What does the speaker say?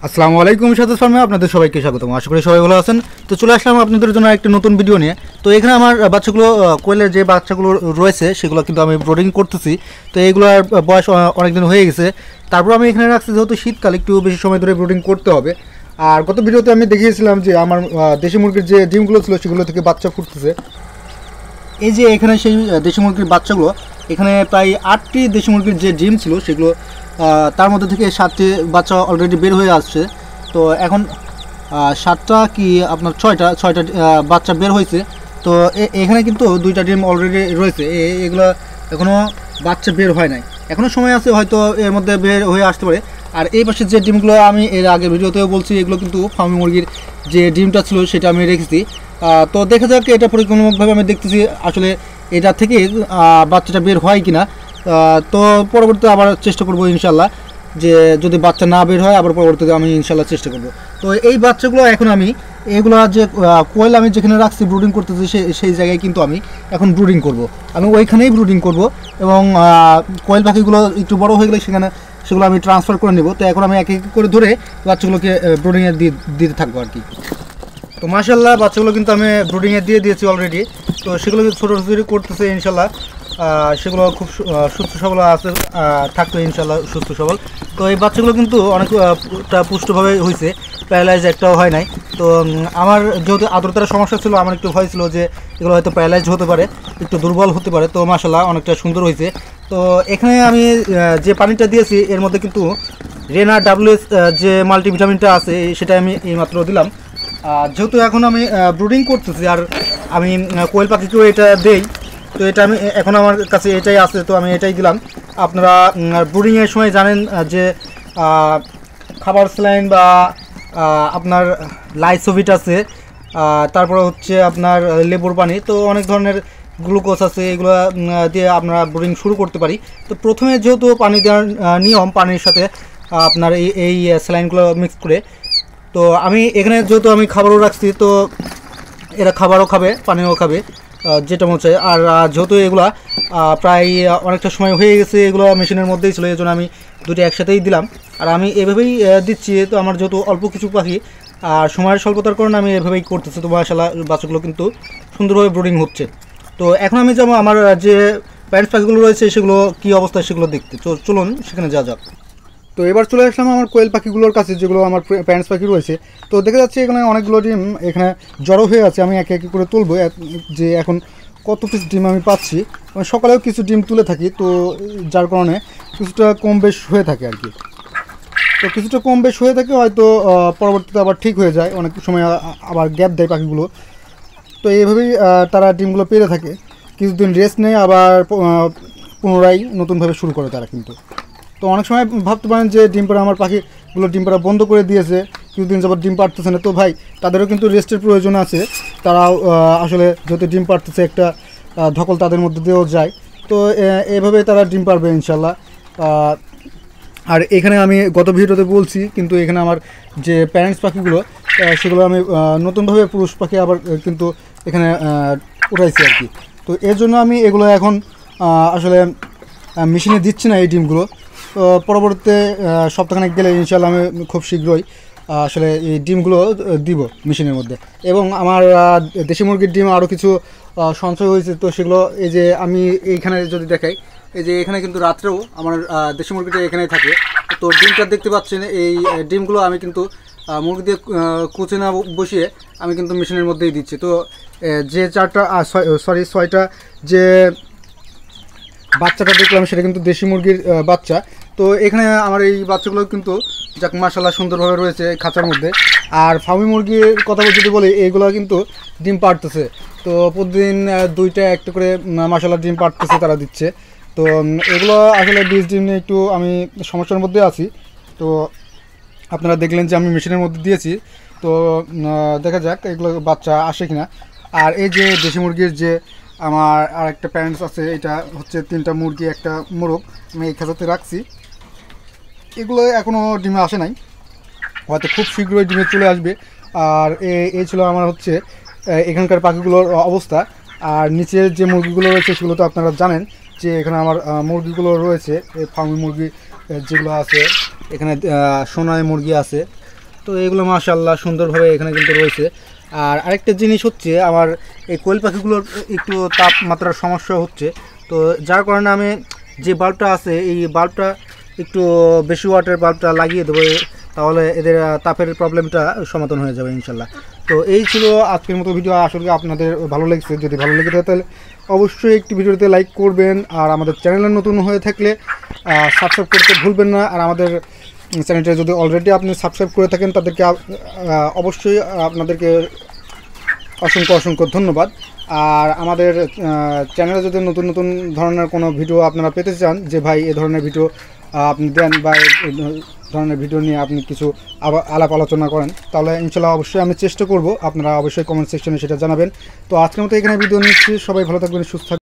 আসসালামু আলাইকুম সাদত ফার্মে আপনাদের সবাইকে স্বাগতম। আশা করি সবাই ভালো আছেন। তো চলে আসলাম আপনাদের জন্য একটা নতুন ভিডিও নিয়ে। তো এখানে আমার বাচ্চাগুলো কোয়েলের যে বাচ্চাগুলো রয়েছে সেগুলো কিন্তু আমি ব্রোডিং করতেছি। তো এইগুলোর বয়স অনেক দিন হয়ে গেছে। তারপর আমি এখানে রাখছি যেহেতু শীতকাল একটু বেশি সময় ধরে ব্রোডিং করতে হবে। আর গত ভিডিওতে আমি দেখিয়েছিলাম যে আমার দেশি মুরগির যে ডিমগুলো ছিল সেগুলো থেকে বাচ্চা ফুটতেছে। এই যে এখানে সেই দেশি মুরগির বাচ্চাগুলো, এখানে প্রায় 8টি দেশি মুরগির যে ডিম ছিল সেগুলো তার মধ্যে থেকে 7টি বাচ্চা অলরেডি বের হয়ে আসছে। তো এখন 7টা কি আপনার 6টা বাচ্চা বের হয়েছে। তো এখানে কিন্তু 2টা ডিম অলরেডি রয়েছে, এগুলো এখনও বাচ্চা বের হয় নাই, এখনও সময় আছে, হয়তো এর মধ্যে বের হয়ে আসতে পারে। আর এই পাশে যে ডিমগুলো আমি এর আগে ভিডিওতেও বলছি, এগুলো কিন্তু ফার্মি মুরগির যে ডিমটা ছিল সেটা আমি রেখেছি। তো দেখা যাক এটা পরীক্ষামূলকভাবে আমি দেখতেছি আসলে এটা থেকে বাচ্চাটা বের হয় কিনা। তো পরবর্তীতে আবার চেষ্টা করব ইনশাল্লাহ, যে যদি বাচ্চা না বের হয় আবার পরবর্তীতে আমি ইনশাল্লাহ চেষ্টা করব। তো এই বাচ্চাগুলো এখন আমি এগুলো যে কোয়েল আমি যেখানে রাখছি ব্রুডিং করতেছি সেই জায়গায় কিন্তু আমি এখন ব্রুডিং করব, আমি ওইখানেই ব্রুডিং করব। এবং কোয়েল পাখিগুলো একটু বড় হয়ে গেলে সেগুলো আমি ট্রান্সফার করে নেব। তো এখন আমি এক এক করে ধরে বাচ্চাগুলোকে ব্রুডিংয়ে দিতে থাকবো আর কি। তো মাশাল্লাহ বাচ্চাগুলো কিন্তু আমি ব্রুডিংয়ে দিয়ে দিয়েছি অলরেডি। তো সেগুলো ছোটো ছোটো করতেছে ইনশাল্লাহ, সেগুলো খুব সুস্থ সবল আছে, থাকতো ইনশাল্লাহ সুস্থ সবল। তো এই বাচ্চাগুলো কিন্তু অনেকটা পুষ্টভাবে হয়েছে, প্যারালাইজ একটাও হয় নাই। তো আমার যেহেতু আর্দ্রতার সমস্যা ছিল, আমার একটু ভয় ছিল যে এগুলো হয়তো প্যারালাইজ হতে পারে, একটু দুর্বল হতে পারে। তো মাশাল্লাহ অনেকটা সুন্দর হয়েছে। তো এখানে আমি যে পানিটা দিয়েছি এর মধ্যে কিন্তু রেনা WS যে মাল্টিভিটামিনটা আছে সেটা আমি এইমাত্র দিলাম। যেহেতু এখন আমি ব্রুডিং করতেছি আর আমি কোয়েল পাখিকেও এটা দেই, তো এটা আমি এখন আমার কাছে এটাই আছে, তো আমি এটাই দিলাম। আপনারা ব্রুডিংয়ের সময় জানেন যে খাবার স্যালাইন বা আপনার লাইসোভিট আছে, তারপরে হচ্ছে আপনার লেবুর পানি, তো অনেক ধরনের গ্লুকোজ আছে, এগুলো দিয়ে আমরা ব্রুডিং শুরু করতে পারি। তো প্রথমে যেহেতু পানি দেওয়ার নিয়ম, পানির সাথে আপনার এই স্যালাইনগুলো মিক্স করে, তো আমি এখানে যেহেতু আমি খাবারও রাখছি, তো এরা খাবারও খাবে পানিও খাবে যেটা মনে চায়। আর যেহেতু এগুলা প্রায় অনেকটা সময় হয়ে গেছে, এগুলো মেশিনের মধ্যেই ছিল, এই জন্য আমি দুটো একসাথেই দিলাম। আর আমি এভাবেই দিচ্ছি। তো আমার যেহেতু অল্প কিছু পাখি আর সময়ের স্বল্পতার কারণে আমি এভাবেই করতেছি। তো মাশাআল্লাহ বাচ্চাগুলো কিন্তু সুন্দরভাবে ব্রুডিং হচ্ছে। তো এখন আমি যাবো আমার যে প্যারেন্টস পাখিগুলো রয়েছে সেগুলো কী অবস্থা সেগুলো দেখতে। তো চলুন সেখানে যা যাক। তো এবার চলে আসলাম আমার কোয়েল পাখিগুলোর কাছে, যেগুলো আমার প্যারেন্টস পাখি রয়েছে। তো দেখা যাচ্ছে এখানে অনেকগুলো ডিম এখানে জড়ো হয়ে আছে, আমি একে একে করে তুলবো যে এখন কত পিস ডিম আমি পাচ্ছি। সকালেও কিছু ডিম তুলে থাকি, তো যার কারণে কিছুটা কম বেশ হয়ে থাকে আর কি। তো কিছুটা কম বেশ হয়ে থাকে, হয়তো পরবর্তীতে আবার ঠিক হয়ে যায়, অনেক সময় আবার গ্যাপ দেয় পাখিগুলো। তো এইভাবেই তারা ডিমগুলো পেরে থাকে, কিছুদিন রেস্ট নেয়, আবার পুনরায় নতুনভাবে শুরু করে তারা কিন্তু। তো অনেক সময় ভাবতে পারেন যে ডিম পাড়া আমার পাখিগুলো ডিম পাড়া বন্ধ করে দিয়েছে, কিছুদিন যাবার ডিম পাড়তেছে না। তো ভাই তাদেরও কিন্তু রেস্টের প্রয়োজন আছে, তারাও আসলে যেহেতু ডিম পাড়তেছে একটা ধকল তাদের মধ্যে দিয়েও যায়। তো এভাবে তারা ডিম পারবে ইনশাল্লাহ। আর এখানে আমি গত ভিডিওতে বলছি, কিন্তু এখানে আমার যে প্যারেন্টস পাখিগুলো সেগুলো আমি নতুনভাবে পুরুষ পাখি আবার কিন্তু এখানে উঠাইছি আর কি। তো এর জন্য আমি এগুলো এখন আসলে মেশিনে দিচ্ছি না এই ডিমগুলো। তো পরবর্তীতে সপ্তাহখানেক গেলে ইনশাল্লাহ আমি খুব শীঘ্রই আসলে এই ডিমগুলো দিব মেশিনের মধ্যে। এবং আমার দেশি মুরগির ডিম আরও কিছু সঞ্চয় হয়েছে, তো সেগুলো এই যে আমি এইখানে যদি দেখাই, এই যে এখানে কিন্তু রাত্রেও আমার দেশি মুরগিটা এখানেই থাকে। তো ডিমটা দেখতে পাচ্ছেন, এই ডিমগুলো আমি কিন্তু মুরগি দিয়ে কুচে না বসিয়ে আমি কিন্তু মেশিনের মধ্যেই দিচ্ছি। তো যে 6টা যে বাচ্চাটা দেখলাম সেটা কিন্তু দেশি মুরগির বাচ্চা। তো এখানে আমার এই বাচ্চাগুলো কিন্তু যাক মাশাআল্লাহ সুন্দরভাবে রয়েছে খাঁচার মধ্যে। আর ফার্মি মুরগির কথা যদি বলি, এইগুলো কিন্তু ডিম পাড়তেছে। তো প্রতিদিন 2টা একটা করে মাশাআল্লাহ ডিম পাড়তেছে, তারা দিচ্ছে। তো এগুলো আসলে বীজ ডিম নিয়ে একটু আমি সমস্যার মধ্যে আছি। তো আপনারা দেখলেন যে আমি মেশিনের মধ্যে দিয়েছি, তো দেখা যাক এগুলো বাচ্চা আসে কিনা। আর এই যে দেশি মুরগির যে আমার আর একটা প্যারেন্টস আছে, এটা হচ্ছে 3টা মুরগি একটা মোরগ, আমি এই খাঁচাতে রাখছি। এগুলো এখনও ডিমে আসে নাই, হয়তো খুব শীঘ্রই ডিমে চলে আসবে। আর এই ছিল আমার হচ্ছে এখানকার পাখিগুলোর অবস্থা। আর নিচের যে মুরগিগুলো রয়েছে সেগুলো তো আপনারা জানেন যে এখানে আমার মুরগিগুলো রয়েছে, এই ফার্মি মুরগি যেগুলো আছে, এখানে সোনালী মুরগি আছে, তো এগুলো মাশাআল্লাহ সুন্দরভাবে এখানে কিন্তু রয়েছে। আর আরেকটা জিনিস হচ্ছে, আমার এই কোয়েল পাখিগুলোর একটু তাপমাত্রার সমস্যা হচ্ছে, তো যার কারণে আমি যে বাল্বটা আছে এই বাল্বটা একটু বেশি ওয়াটের বাল্বটা লাগিয়ে দেবো, তাহলে এদের তাপের প্রবলেমটা সমাধান হয়ে যাবে ইনশাল্লাহ। তো এই ছিল আজকের মতো ভিডিও। আসলে আপনাদের ভালো লেগেছে, যদি ভালো লেগে থাকে তাহলে অবশ্যই একটি ভিডিওতে লাইক করবেন, আর আমাদের চ্যানেলে নতুন হয়ে থাকলে সাবস্ক্রাইব করতে ভুলবেন না। আর আমাদের চ্যানেলটা যদি অলরেডি আপনি সাবস্ক্রাইব করে থাকেন তাদেরকে অবশ্যই আপনাদেরকে অসংখ্য অসংখ্য ধন্যবাদ। আর আমাদের চ্যানেলে যদি নতুন নতুন ধরনের কোনো ভিডিও আপনারা পেতে চান, যে ভাই এ ধরনের ভিডিও আপনি দেন বা এই ধরনের ভিডিও নিয়ে আপনি কিছু আলাপ আলোচনা করেন, তাহলে ইনশাল্লাহ অবশ্যই আমি চেষ্টা করব। আপনারা অবশ্যই কমেন্ট সেকশনে সেটা জানাবেন। তো আজকের মতো এখানে ভিডিও নিচ্ছি। সবাই ভালো থাকবেন, সুস্থ থাকবেন।